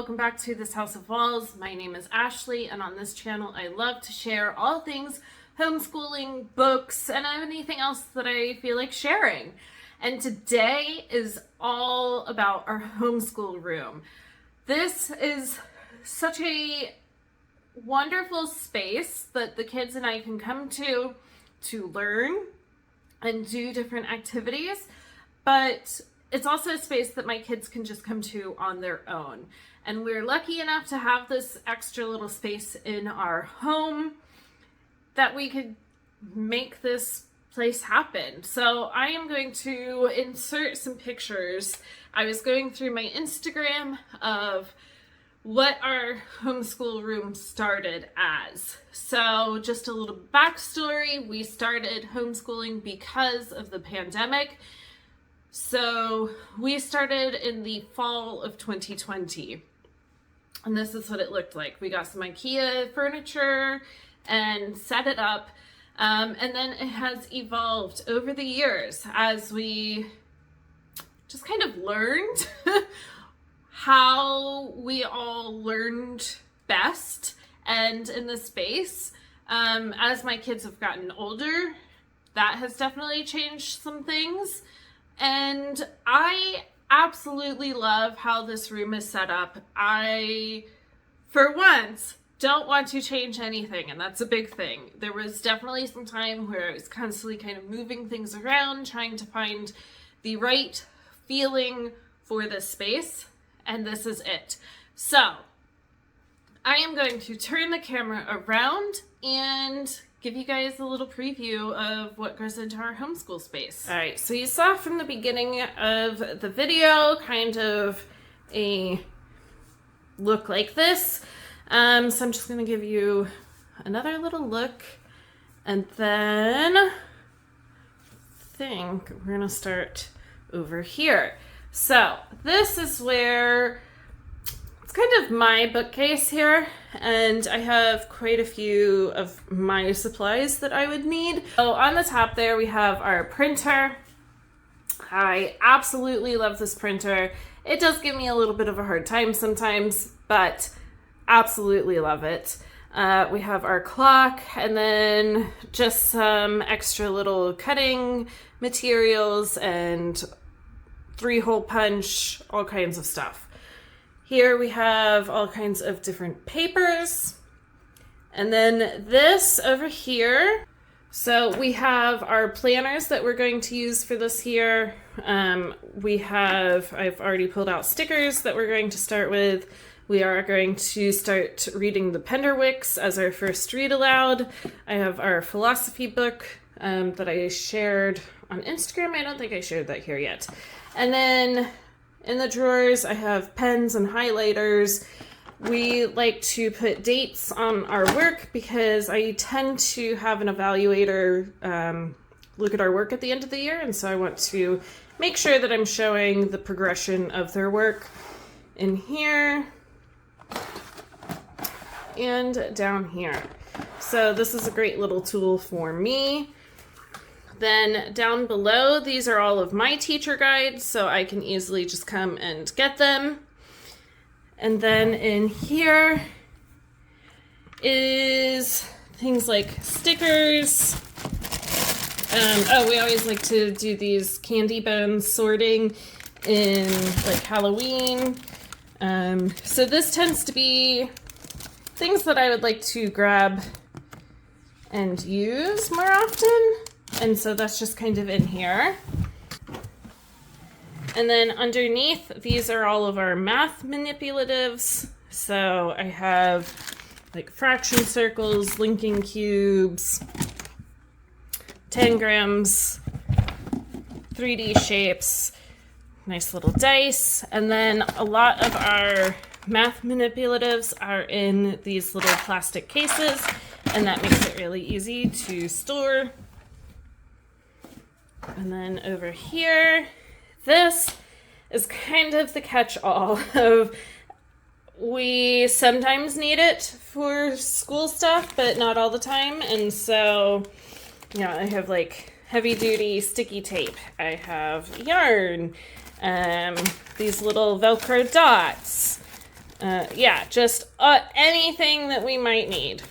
welcome back to This House of Walls. My name is Ashley, and on this channel I love to share all things homeschooling, books, and anything else that I feel like sharing. And today is all about our homeschool room. This is such a wonderful space that the kids and I can come to learn and do different activities, but it's also a space that my kids can just come to on their own. And we're lucky enough to have this extra little space in our home that we could make this place happen. So I am going to insert some pictures. I was going through my Instagram of what our homeschool room started as. So just a little backstory, we started homeschooling because of the pandemic. So we started in the fall of 2020, and this is what it looked like. We got some IKEA furniture and set it up, and then it has evolved over the years as we just kind of learned how we all learned best and in the space. As my kids have gotten older, that has definitely changed some things. And I absolutely love how this room is set up. I, for once, don't want to change anything, and that's a big thing. There was definitely some time where I was constantly kind of moving things around, trying to find the right feeling for this space, and this is it. So, I am going to turn the camera around and give you guys a little preview of what goes into our homeschool space. All right, so you saw from the beginning of the video kind of a look like this. So I'm just gonna give you another little look, and then I think we're gonna start over here. So this is where it's kind of my bookcase here, and I have quite a few of my supplies that I would need. So on the top there we have our printer. I absolutely love this printer. It does give me a little bit of a hard time sometimes, but absolutely love it. We have our clock, and then just some extra little cutting materials and 3-hole punch, all kinds of stuff. Here we have all kinds of different papers. And then this over here. So we have our planners that we're going to use for this here. I've already pulled out stickers that we're going to start with. We are going to start reading the Penderwicks as our first read aloud. I have our philosophy book that I shared on Instagram. I don't think I shared that here yet. And then in the drawers, I have pens and highlighters. We like to put dates on our work because I tend to have an evaluator look at our work at the end of the year, and so I want to make sure that I'm showing the progression of their work in here and down here. So this is a great little tool for me. Then down below, these are all of my teacher guides, so I can easily just come and get them. And then in here is things like stickers. We always like to do these candy bones sorting in like Halloween. So this tends to be things that I would like to grab and use more often. And so that's just kind of in here. And then underneath, these are all of our math manipulatives. So I have like fraction circles, linking cubes, tangrams, 3D shapes, nice little dice. And then a lot of our math manipulatives are in these little plastic cases, and that makes it really easy to store. And then over here, this is kind of the catch-all of we sometimes need it for school stuff, but not all the time. And so, I have like heavy-duty sticky tape. I have yarn, these little Velcro dots, Yeah, just anything that we might need.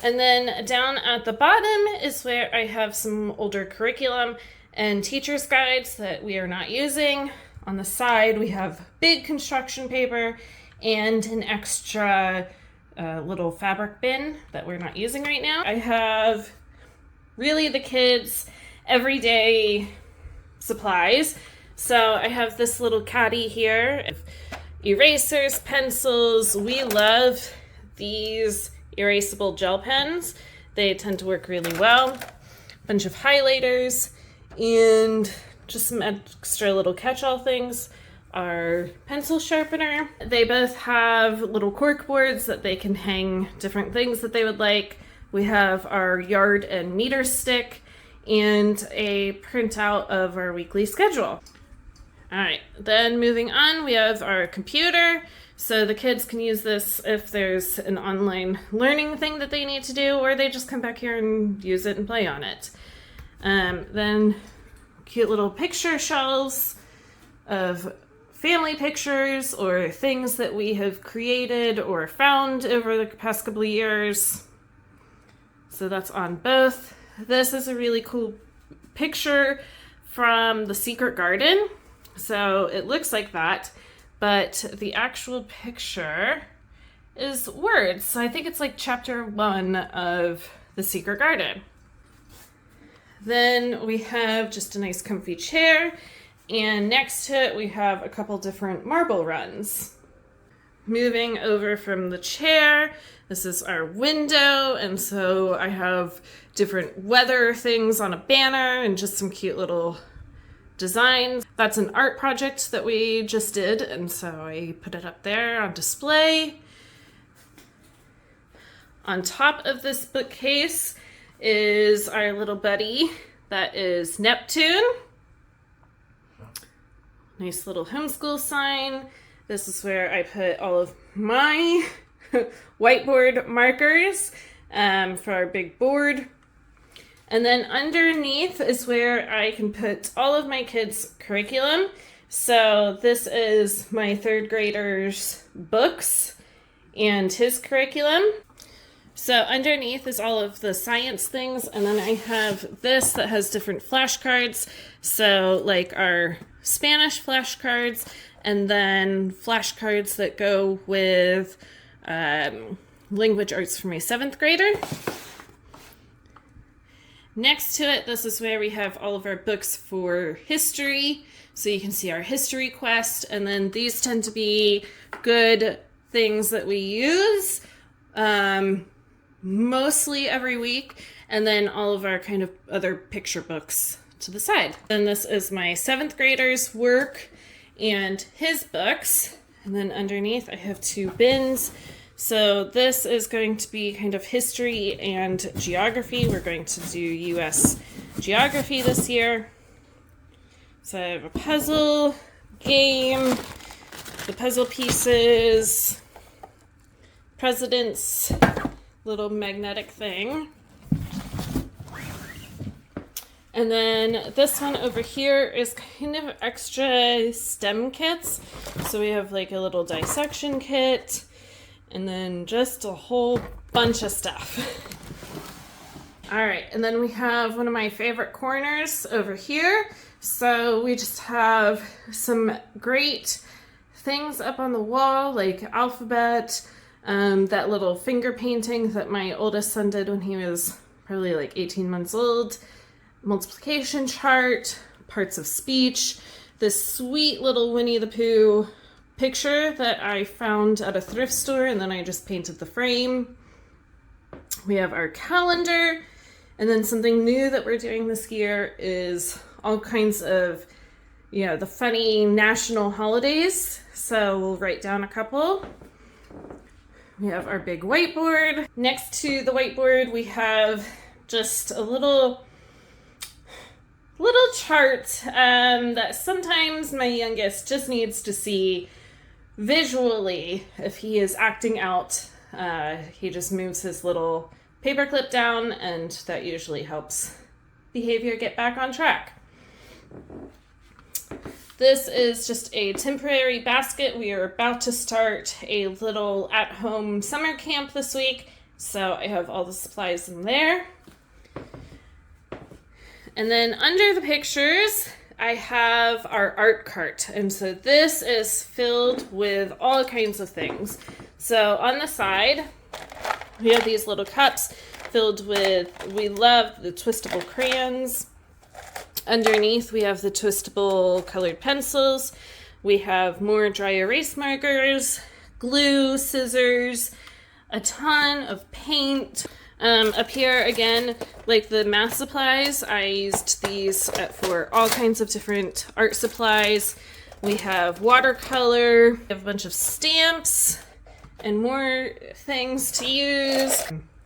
And then down at the bottom is where I have some older curriculum and teacher's guides that we are not using. On the side, we have big construction paper and an extra little fabric bin that we're not using right now. I have really the kids' everyday supplies. So I have this little caddy here, erasers, pencils. We love these erasable gel pens. They tend to work really well. A bunch of highlighters and just some extra little catch-all things. Our pencil sharpener. They both have little cork boards that they can hang different things that they would like. We have our yard and meter stick and a printout of our weekly schedule. All right, then moving on, we have our computer. So the kids can use this if there's an online learning thing that they need to do, or they just come back here and use it and play on it. Then cute little picture shelves of family pictures or things that we have created or found over the past couple of years. So that's on both. This is a really cool picture from the Secret Garden. So it looks like that, but the actual picture is words. So I think it's like chapter 1 of the Secret Garden. Then we have just a nice comfy chair, and next to it we have a couple different marble runs. Moving over from the chair, this is our window, and so I have different weather things on a banner and just some cute little designs. That's an art project that we just did, and so I put it up there on display. On top of this bookcase is our little buddy that is Neptune. Nice little homeschool sign. This is where I put all of my whiteboard markers for our big board. And then underneath is where I can put all of my kids' curriculum. So this is my 3rd grader's books and his curriculum. So underneath is all of the science things, and then I have this that has different flashcards. So like our Spanish flashcards, and then flashcards that go with language arts for my 7th grader. Next to it, this is where we have all of our books for history. So you can see our history quest, and then these tend to be good things that we use mostly every week, and then all of our kind of other picture books to the side. Then this is my 7th grader's work and his books, and then underneath I have 2 bins. So this is going to be kind of history and geography. We're going to do US geography this year. So I have a puzzle game, the puzzle pieces, president's little magnetic thing. And then this one over here is kind of extra STEM kits. So we have like a little dissection kit, and then just a whole bunch of stuff. All right, and then we have one of my favorite corners over here. So we just have some great things up on the wall, like alphabet, that little finger painting that my oldest son did when he was probably like 18 months old, multiplication chart, parts of speech, this sweet little Winnie the Pooh picture that I found at a thrift store, and then I just painted the frame. We have our calendar, and then something new that we're doing this year is all kinds of, the funny national holidays. So we'll write down a couple. We have our big whiteboard. Next to the whiteboard, we have just a little chart that sometimes my youngest just needs to see visually if he is acting out. He just moves his little paperclip down, and that usually helps behavior get back on track. This is just a temporary basket. We are about to start a little at-home summer camp this week, so I have all the supplies in there. And then under the pictures, I have our art cart, and so this is filled with all kinds of things. So on the side, we have these little cups filled with, we love the twistable crayons. Underneath, we have the twistable colored pencils. We have more dry erase markers, glue, scissors, a ton of paint. Up here, again, like the math supplies, I used these for all kinds of different art supplies. We have watercolor, we have a bunch of stamps, and more things to use.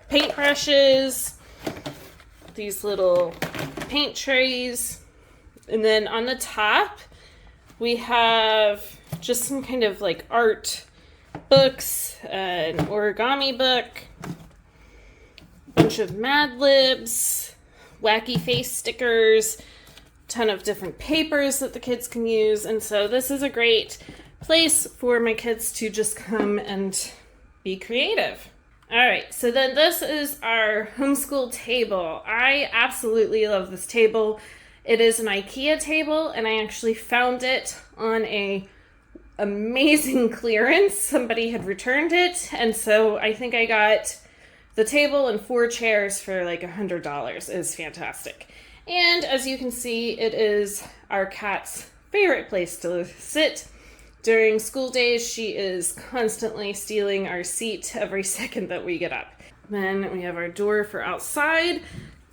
Paintbrushes, these little paint trays. And then on the top, we have just some kind of like art books, an origami book, bunch of Mad Libs, wacky face stickers, ton of different papers that the kids can use. And so this is a great place for my kids to just come and be creative. All right, so then this is our homeschool table. I absolutely love this table. It is an IKEA table, and I actually found it on a amazing clearance. Somebody had returned it, and so I think I got the table and 4 chairs for like $100. It is fantastic. And as you can see, it is our cat's favorite place to sit. During school days, she is constantly stealing our seat every second that we get up. Then we have our door for outside,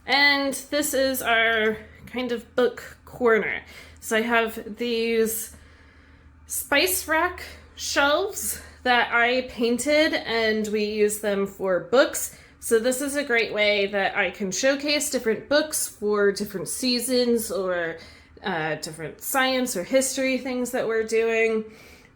and this is our kind of book corner. So I have these spice rack shelves that I painted, and we use them for books. So this is a great way that I can showcase different books for different seasons or different science or history things that we're doing.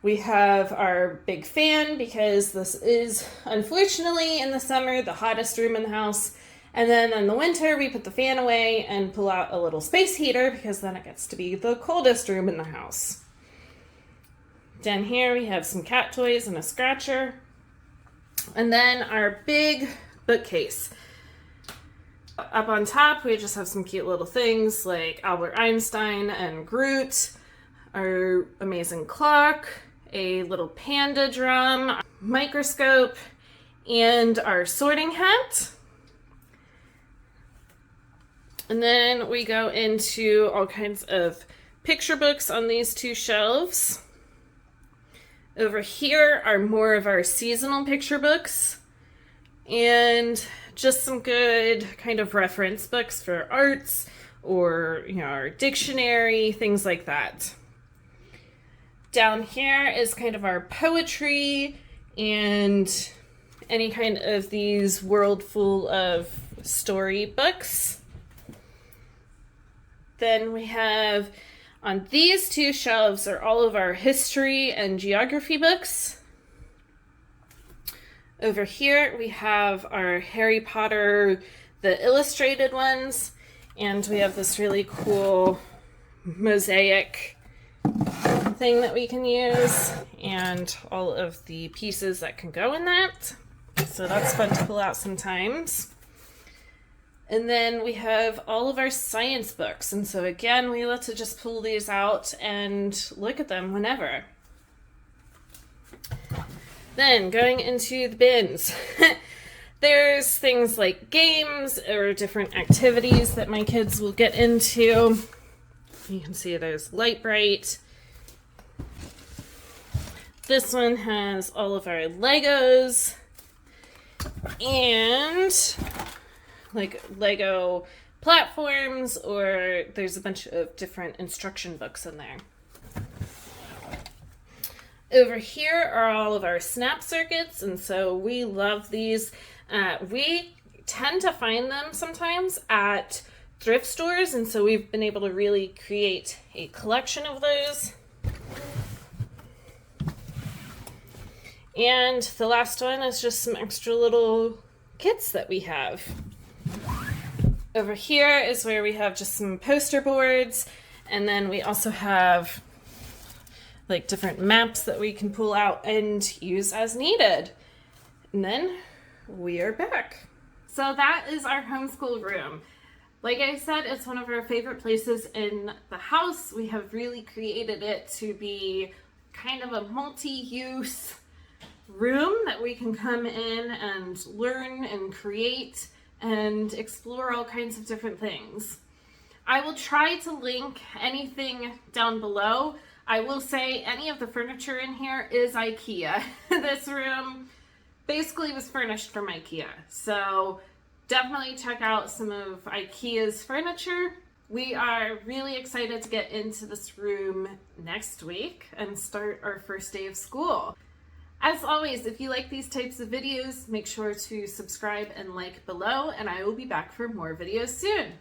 We have our big fan because this is, unfortunately, in the summer, the hottest room in the house. And then in the winter, we put the fan away and pull out a little space heater because then it gets to be the coldest room in the house. Down here we have some cat toys and a scratcher. And then our big bookcase. Up on top we just have some cute little things like Albert Einstein and Groot, our amazing clock, a little panda drum, microscope, and our sorting hat. And then we go into all kinds of picture books on these 2 shelves. Over here are more of our seasonal picture books and just some good kind of reference books for arts or, our dictionary, things like that. Down here is kind of our poetry and any kind of these world full of story books. Then we have on these 2 shelves are all of our history and geography books. Over here we have our Harry Potter, the illustrated ones, and we have this really cool mosaic thing that we can use and all of the pieces that can go in that. So that's fun to pull out sometimes. And then we have all of our science books. And so again, we like to just pull these out and look at them whenever. Then going into the bins, there's things like games or different activities that my kids will get into. You can see there's Light Bright. This one has all of our Legos and like Lego platforms, or there's a bunch of different instruction books in there. Over here are all of our snap circuits, and so we love these. We tend to find them sometimes at thrift stores, and so we've been able to really create a collection of those. And the last one is just some extra little kits that we have. Over here is where we have just some poster boards, and then we also have like different maps that we can pull out and use as needed. And then we are back. So that is our homeschool room. Like I said, it's one of our favorite places in the house. We have really created it to be kind of a multi-use room that we can come in and learn and create and explore all kinds of different things. I will try to link anything down below. I will say any of the furniture in here is IKEA. This room basically was furnished from IKEA. So definitely check out some of IKEA's furniture. We are really excited to get into this room next week and start our first day of school. As always, if you like these types of videos, make sure to subscribe and like below, and I will be back for more videos soon.